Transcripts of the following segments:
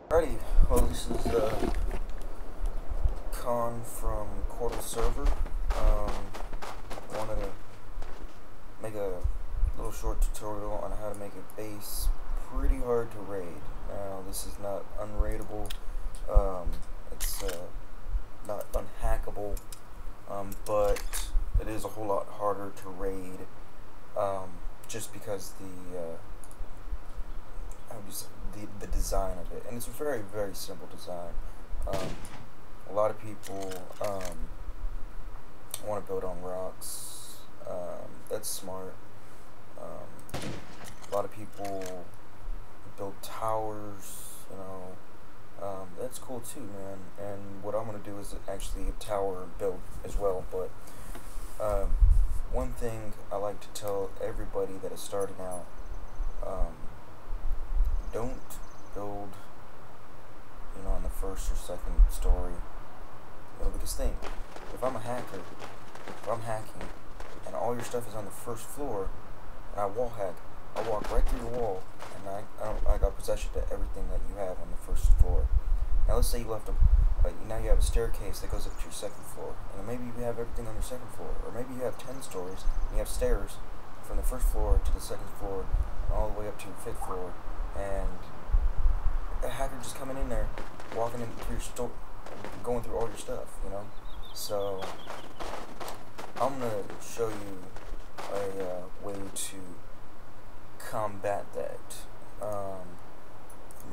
Alrighty, well this is Khyon from Portal Server. I wanted to make a little short tutorial on how to make a base pretty hard to raid. Now this is not unraidable, it's not unhackable, but it is a whole lot harder to raid just because the design of it, and it's a very, very simple design. A lot of people want to build on rocks. That's smart. A lot of people build towers, that's cool too, man. And what I'm going to do is actually a tower build as well. But one thing I like to tell everybody that is starting out, don't build, on the first or second story. Because think, if I'm a hacker, if I'm hacking, and all your stuff is on the first floor, and I wall hack, I walk right through your wall, and I got possession to everything that you have on the first floor. Now let's say you left now you have a staircase that goes up to your second floor, and maybe you have everything on your second floor, or maybe you have 10 stories, and you have stairs from the first floor to the second floor, and all the way up to your 5th floor, and a hacker just coming in there, walking into your store, going through all your stuff, So I'm gonna show you a way to combat that.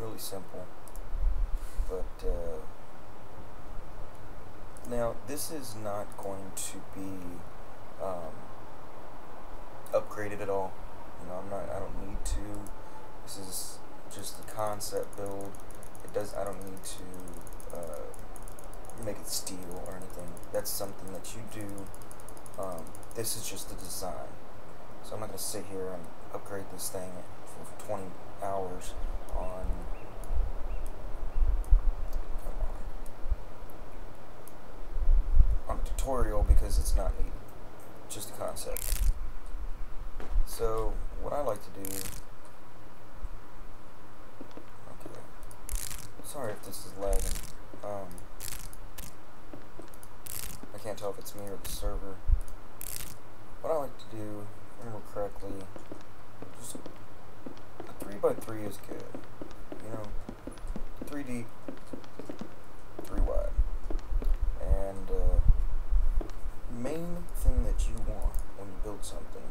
Really simple, but now this is not going to be upgraded at all. I don't need to. This is just the concept build. I don't need to make it steel or anything. That's something that you do. This is just the design. So I'm not going to sit here and upgrade this thing for 20 hours on a tutorial because it's not needed. Just the concept. So what I like to do. Sorry if this is lagging. I can't tell if it's me or the server. What I like to do, if I remember correctly, just a 3x3 is good. 3 deep, 3 wide. And main thing that you want when you build something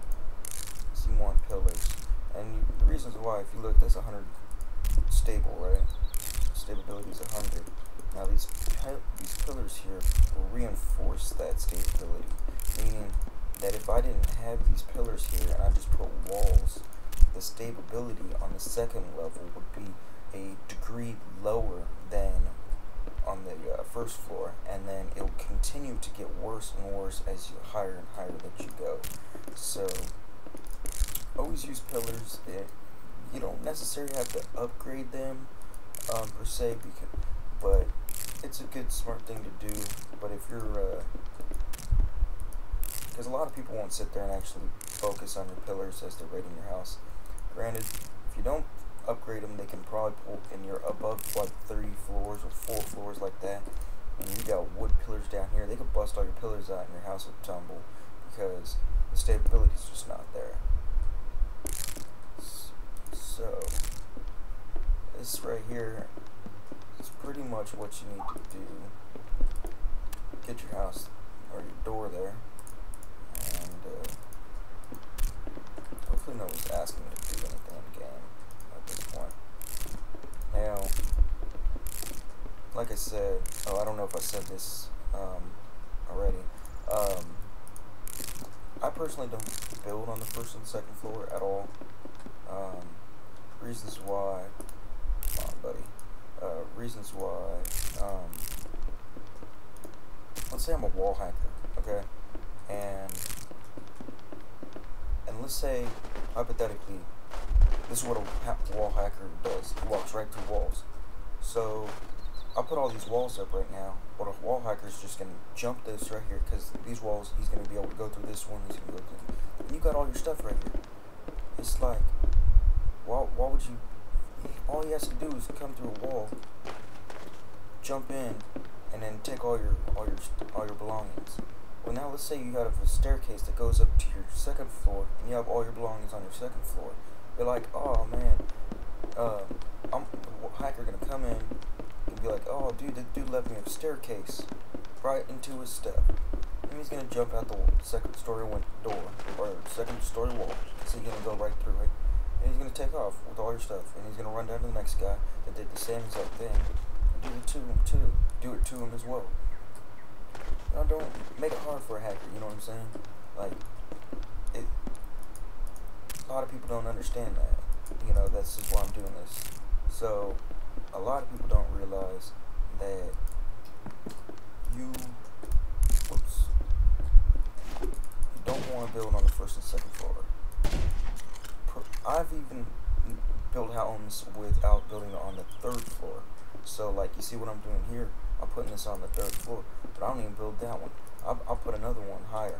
is you want pillars. And the reasons why, if you look, that's 100 stable, right? Stability is 100. Now these pillars here will reinforce that stability, meaning that if I didn't have these pillars here and I just put walls, the stability on the second level would be a degree lower than on the first floor, and then it will continue to get worse and worse as you higher and higher that you go. So always use pillars. You don't necessarily have to upgrade them per se, but it's a good smart thing to do. But if you're because a lot of people won't sit there and actually focus on your pillars as they're raiding your house. Granted, if you don't upgrade them, they can probably pull, and you're above like 30 floors or 4 floors like that, and you got wood pillars down here, they could bust all your pillars out and your house would tumble because the stability is just not there. So this right here is pretty much what you need to do. Get your house or your door there, and hopefully nobody's asking me to do anything in the game at this point. Now, like I said, I don't know if I said this already. I personally don't build on the first and second floor at all. Reasons why. Come on, buddy. Reasons why. Let's say I'm a wall hacker, okay? And let's say, hypothetically, this is what a wall hacker does. He walks right through walls. So I'll put all these walls up right now, but a wall hacker is just going to jump this right here, because these walls, he's going to be able to go through this one, he's going to go through. And you got all your stuff right here. It's like, why would you, all he has to do is come through a wall, jump in and then take all your belongings. Well, now let's say you got a staircase that goes up to your second floor, and you have all your belongings on your second floor. You're like, oh man, I'm the hacker gonna come in and be like, oh dude, that dude left me a staircase right into his stuff, and he's gonna jump out the second story door or second story wall. So he's gonna go right through it, and he's gonna take off with all your stuff, and he's gonna run down to the next guy that did the same exact thing, and do it to him too. Do it to him as well. Now, don't make it hard for a hacker. You know what I'm saying? Like, a lot of people don't understand that. You know, that's just why I'm doing this. So, a lot of people don't realize that you don't want to build on the first and second floor. I've even built homes without building on the third floor. So, like, you see what I'm doing here? I'm putting this on the third floor, but I don't even build that one. I'll put another one higher.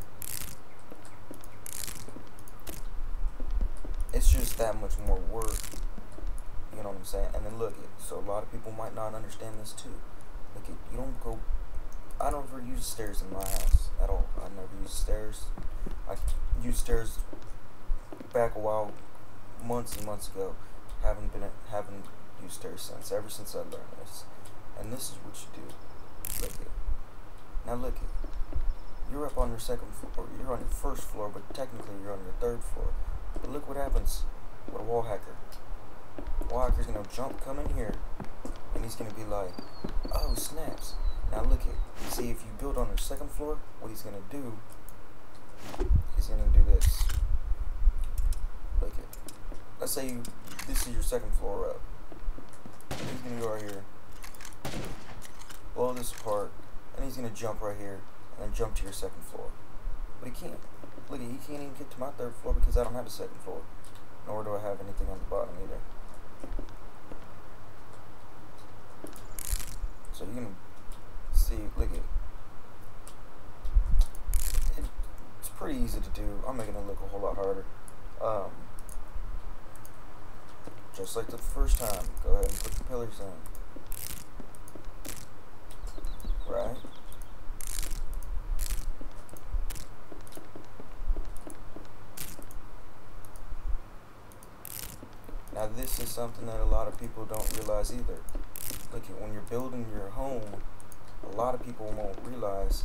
It's just that much more work. You know what I'm saying? And then look it. So a lot of people might not understand this too. Look it. You don't go. I don't ever use stairs in my house at all. I never use stairs. I used stairs back a while, months and months ago. Haven't used stairs since. Ever since I learned this. And this is what you do. Look it. Now look it. You're up on your second floor. You're on your first floor, but technically you're on your third floor. But look what happens with a wall hacker. Wall hacker's gonna come in here, and he's gonna be like, "Oh snaps!" Now look it. See, if you build on your second floor, what he's gonna do? He's gonna do this. Look it. Let's say this is your second floor up. He's gonna go right here, blow this apart, and he's gonna jump right here and then jump to your second floor. But he can't. Look, he can't even get to my third floor because I don't have a second floor. Nor do I have anything on the bottom either. So you can see, look at it. It's pretty easy to do. I'm making it look a whole lot harder. Just like the first time, go ahead and put the pillars in. Right? Now this is something that a lot of people don't realize either. Look at when you're building your home, a lot of people won't realize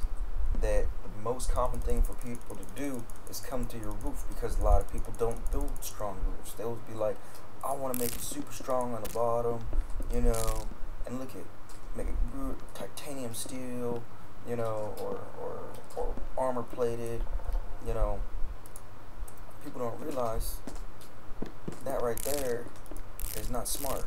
that the most common thing for people to do is come to your roof, because a lot of people don't build strong roofs. They'll be like, I want to make it super strong on the bottom, you know, and look at, make it titanium steel, you know, or armor plated, you know. People don't realize that right there is not smart.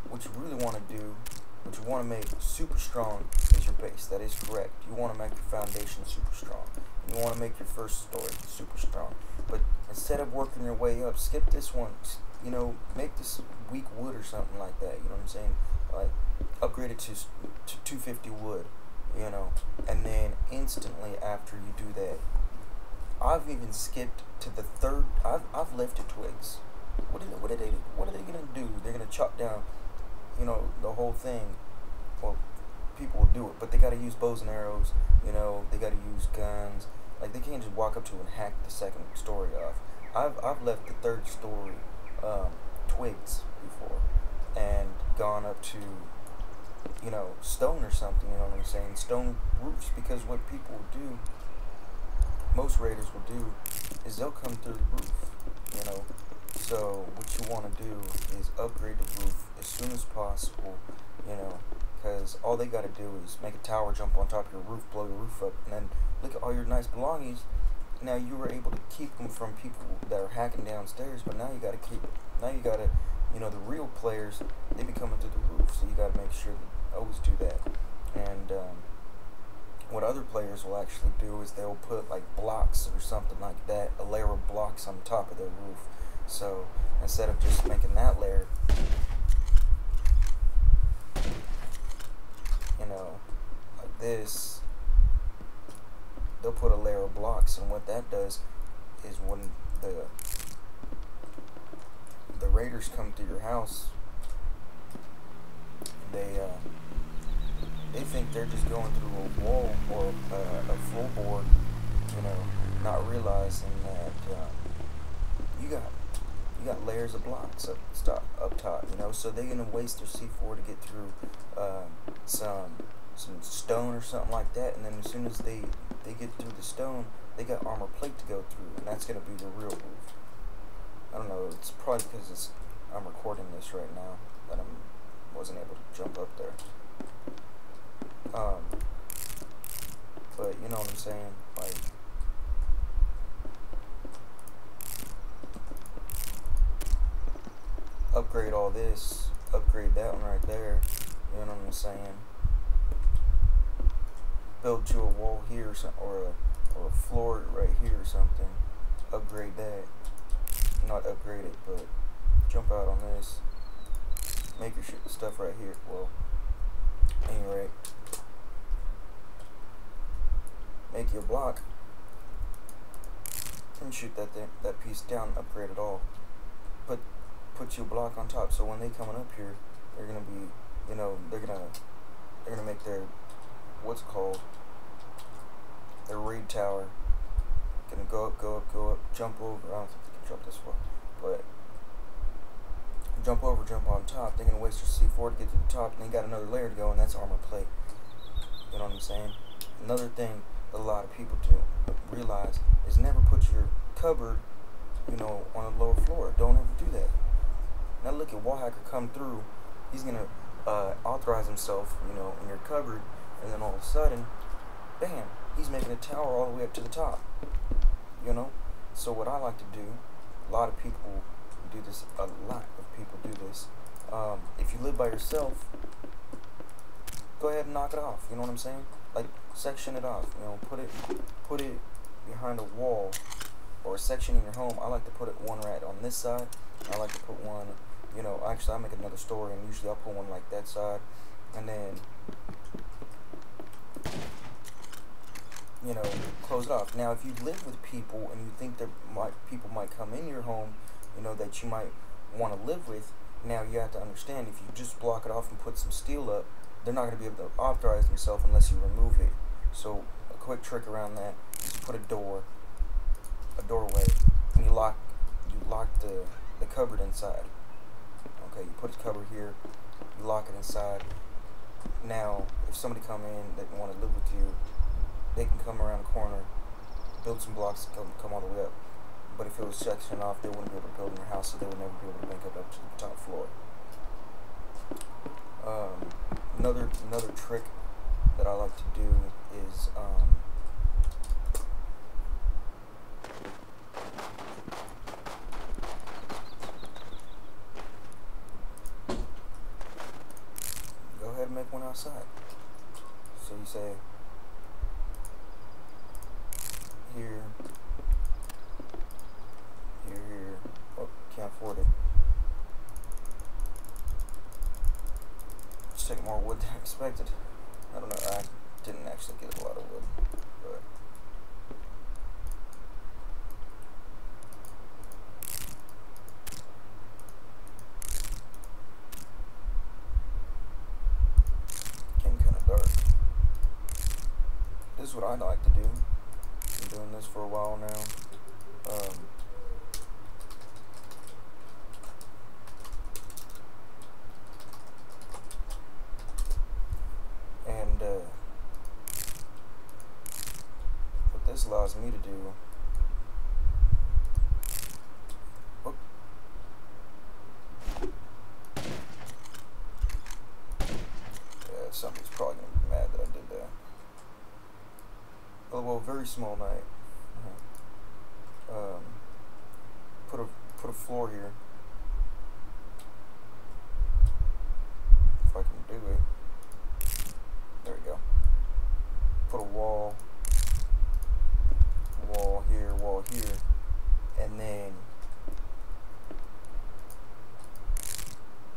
What you really want to do, what you want to make super strong is your base. That is correct. You want to make your foundation super strong. You want to make your first story super strong. But instead of working your way up, skip this one. You know, make this weak wood or something like that. You know what I'm saying? Like, upgrade it to 250 wood. You know, and then instantly after you do that, I've even skipped to the third. I've lifted twigs. What are they gonna do? They're gonna chop down, you know, the whole thing. Well, people will do it, but they gotta use bows and arrows. You know, they gotta use guns. Like, they can't just walk up to and hack the second story off. I've left the third story twigs before, and gone up to, you know, stone or something. You know what I'm saying? Stone roofs, because what people will do, most raiders will do, is they'll come through the roof, you know. So what you want to do is upgrade the roof as soon as possible, you know, because all they got to do is make a tower, jump on top of your roof, blow your roof up, and then look at all your nice belongings. Now you were able to keep them from people that are hacking downstairs, but now you got to you know, the real players, they be coming through the roof, so you got to make sure that always do that. And what other players will actually do is they'll put like blocks or something like that, a layer of blocks on top of their roof. So instead of just making that layer, you know, like this, they'll put a layer of blocks, and what that does is when the raiders come to your house, they think they're just going through a wall or a floorboard, you know, not realizing that you got layers of blocks up top, you know, so they're gonna waste their C4 to get through some stone or something like that, and then as soon as they get through the stone, they got armor plate to go through, and that's gonna be the real roof. I don't know. It's probably because I'm recording this right now that I wasn't able to jump up there. But you know what I'm saying, like. Upgrade all this, upgrade that one right there, you know what I'm saying? Build you a wall here or a floor right here or something. Upgrade that. Not upgrade it, but jump out on this. Make your stuff right here. Well, anyway, make your block and shoot that piece down. Upgrade it all. Put your block on top, so when they coming up here, they're gonna be, you know, they're gonna make their, what's it called, their raid tower. Gonna go up, jump over. I don't think they can jump this far, but jump over, jump on top. They're gonna waste your C4 to get to the top, and they got another layer to go, and that's armor plate. You know what I'm saying? Another thing that a lot of people do realize is never put your cupboard, you know, on a lower floor. Don't ever do that. Now look at Wallhacker come through. He's gonna authorize himself, you know, in your cupboard, and then all of a sudden, bam, he's making a tower all the way up to the top. You know. So what I like to do, a lot of people do this. A lot of people do this. If you live by yourself, go ahead and knock it off. You know what I'm saying? Like section it off. You know, put it behind a wall or a section in your home. I like to put it one right on this side. I like to put one. You know, actually, I make another story, and usually I'll put one like that side, and then, you know, close it off. Now, if you live with people and you think that people might come in your home, you know, that you might want to live with, now you have to understand, if you just block it off and put some steel up, they're not going to be able to authorize themselves unless you remove it. So, a quick trick around that is you put a doorway, and you lock the cupboard inside. Okay, you put the cupboard here, you lock it inside. Now, if somebody come in that want to live with you, they can come around the corner, build some blocks, come all the way up. But if it was sectioned off, they wouldn't be able to build in their house, so they would never be able to make it up to the top floor. Another trick that I like to do is go ahead and make one outside. So you say here, here. Oh, can't afford it. Just take more wood than expected. I don't know. I didn't actually get a lot of wood, but getting kind of dark. This is what I like to do. Been doing this for a while now. What this allows me to do. Oh. Yeah, somebody's probably gonna be mad that I did that. Oh, well, very small night. Put a floor here. If I can do it. There we go. Put a wall here, and then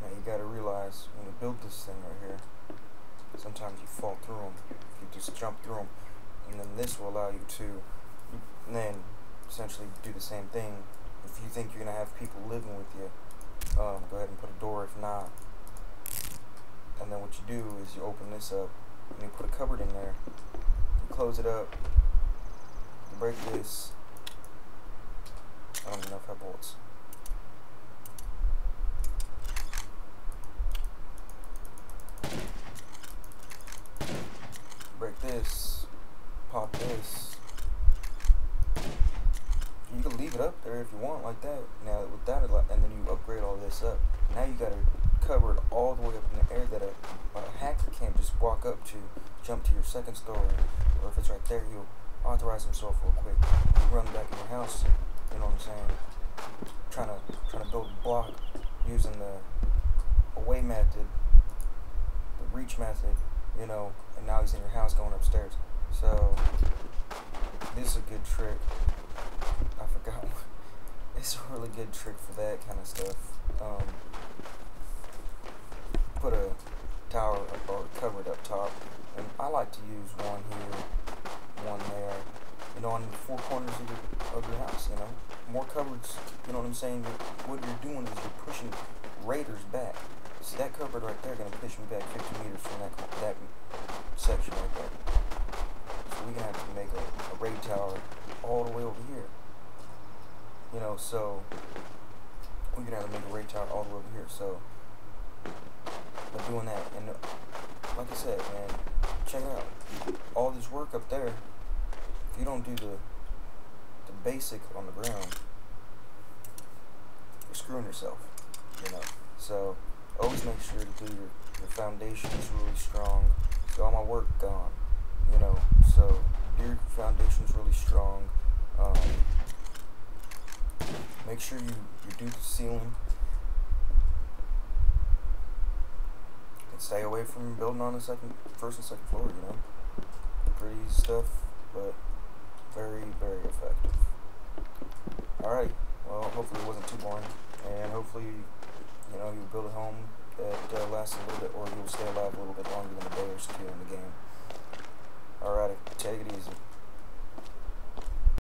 now you gotta realize when you build this thing right here, sometimes you fall through them. If you just jump through them, and then this will allow you to then essentially do the same thing. If you think you're gonna have people living with you, go ahead and put a door. If not, and then what you do is you open this up, and you put a cupboard in there. You close it up. You break this. I don't even know if I have bolts. Break this. Pop this. You can leave it up there if you want, like that. Now with that, and then you upgrade all this up. Now you got a cupboard all the way up in the air that a hacker can't just walk up to, jump to your second story, or if it's right there, he'll authorize himself real quick. You run back in your house. You know what I'm saying? Trying to build a block using the away method, the reach method. You know, and now he's in your house going upstairs. So this is a good trick. I forgot. It's a really good trick for that kind of stuff. Put a tower or cupboard up top, and I like to use one here, one there. You know, on the four corners of your house. You know, more cupboards. You know what I'm saying? What you're doing is you're pushing raiders back. See that cupboard right there gonna push me back 50 meters from that section right there. So we're gonna have to make a raid tower all the way over here. You know, so we're gonna have to make a raid tower all the way over here. So by doing that, and like I said, man, check it out. All this work up there. If you don't do the basic on the ground, you're screwing yourself. You know, so. Always make sure to do your foundation is really strong. See, all my work gone, you know. So your foundation is really strong. Make sure you do the ceiling. And stay away from building on the first and second floor. You know, pretty easy stuff, but very, very effective. All right. Well, hopefully it wasn't too boring, and hopefully, you know, you build a home that lasts a little bit, or you'll stay alive a little bit longer than a day or two in the game.